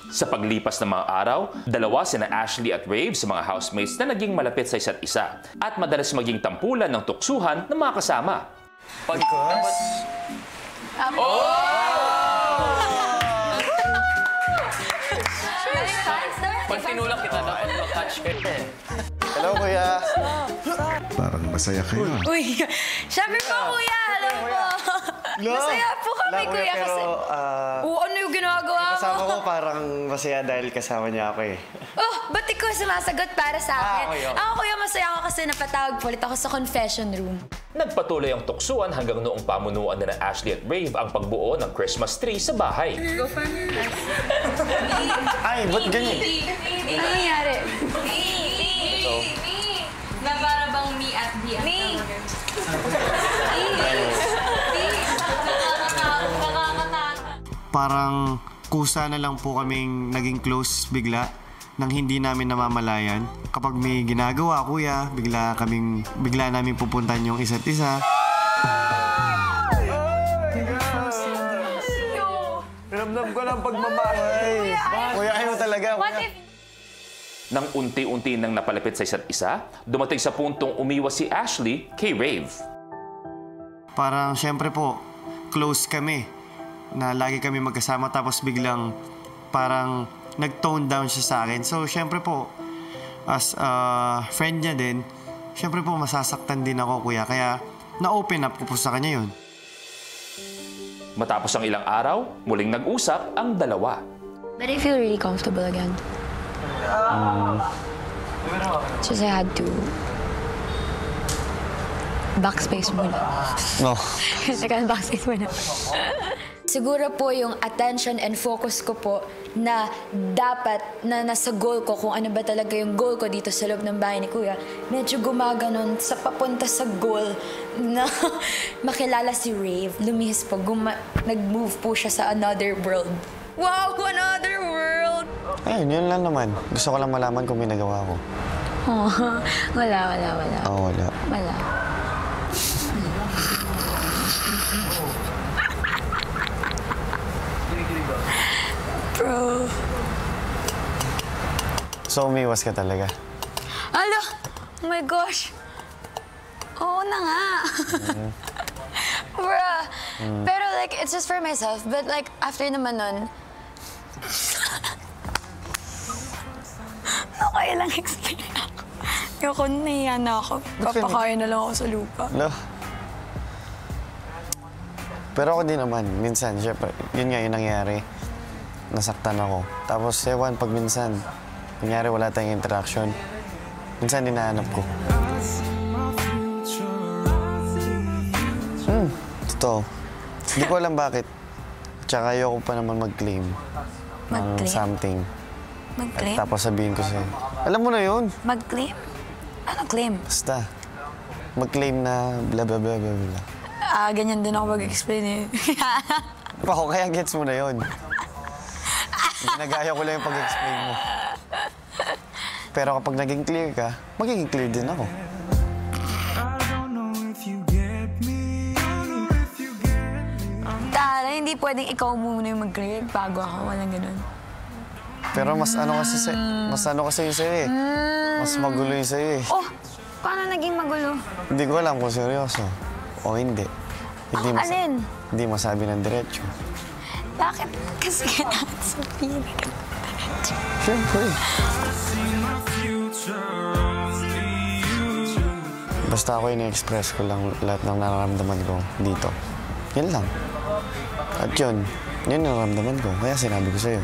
Sa paglipas ng mga araw, dalawa sina Ashley at Rave sa mga housemates na naging malapit sa isa't isa at madalas maging tampulan ng tuksuhan ng mga kasama. Pag tinulak kita, dapat mag-touch kayo. Hello, kuya. Parang masaya kayo. Uy, syempre po, kuya. Hello po. Masaya po kami, kuya. Kasi... ano yung ginagawa mo? Kasama ko parang masaya dahil kasama niya ako eh. Oh, ba't ikaw sumasagot para sa akin? Ako, kuya, masaya ako kasi napatawag po ulit ako sa confession room. Nagpatuloy ang tuksuan hanggang noong pamunuan nila Ashley at Rave ang pagbuo ng Christmas tree sa bahay. Ay, ba't ganyan? Ano nangyari? Na para bang me at the Parang kusa na lang po kaming naging close bigla nang hindi namin namamalayan. Kapag may ginagawa, kuya, bigla namin pupuntahan yung isa't isa. Ramdam ko ng pagmamahal. Kuya, ayaw talaga. Nang unti-unti nang napalapit sa isa't isa, dumating sa puntong umiwas si Ashley kay Rave. Parang siyempre po, close kami. Na lagi kami magkasama tapos biglang parang nag-tone down siya sa akin. So, siyempre po, as a friend niya din, siyempre po masasaktan din ako, kuya. Kaya na-open up ko po sa kanya yun. Matapos ang ilang araw, muling nag-usap ang dalawa. But I feel really comfortable again. Just I had to backspace muna. No. Second backspace muna. Siguro po yung attention and focus ko po na dapat na nasa goal ko, kung ano ba talaga yung goal ko dito sa loob ng bahay ni Kuya, medyo gumaganon sa papunta sa goal na makilala si Rave. Lumihis po, nag-move po siya sa another world. Wow, another world! Ayun, yun lang naman. Gusto ko lang malaman kung may nagawa ko. Oh, wala. Oo, wala. Wala. Bro. So, umiwas ka talaga? Ala! Oh my gosh! Oo na nga. Bruh. Pero like, it's just for myself. But like, after naman nun, okay lang explain ako. Ayoko, nahiya na ako. Papakain na lang ako sa lupa. No. Pero ako din naman, minsan, syempre, yun nga yung nangyari. Nasaktan ako. Tapos, ewan, pag minsan, nangyari wala tayong interaction, minsan dinahanap ko. Totoo. Hindi ko alam bakit. Tsaka ayoko pa naman mag-claim. Ng something. Mag-claim? Tapos sabihin ko sa'yo. Alam mo na yun. Mag-claim? Ano claim? Basta. Mag-claim na bla bla bla bla bla. Ganyan din ako mag-explain eh. Ako, kaya gets mo na yun. Ginagaya ko lang yung pag-explain mo. Pero kapag naging clear ka, magiging clear din ako. Tara, hindi pwedeng ikaw muna yung mag-clear bago ako. Walang ganun. Pero mas ano kasi yung sa'yo eh. Mas magulo yung sa'yo eh. Oh, paano naging magulo? Hindi ko alam kung seryoso o hindi. Alin? Hindi masabi ng diretso. Bakit? Kasi kailangan sabihin ka. Siyempre. Basta ako ini-express ko lang lahat ng nararamdaman ko dito. Yan lang. At yun yung nararamdaman ko. Kaya sinabi ko sa'yo.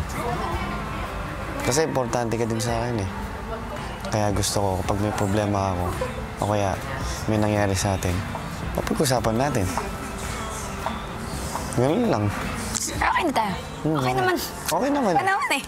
Kasi importante ka din sa akin eh. Kaya gusto ko kapag may problema ako, o kaya may nangyari sa atin, mapag-usapan natin. Ganun lang. Okay na tayo. Okay naman. Okay naman. Okay naman eh.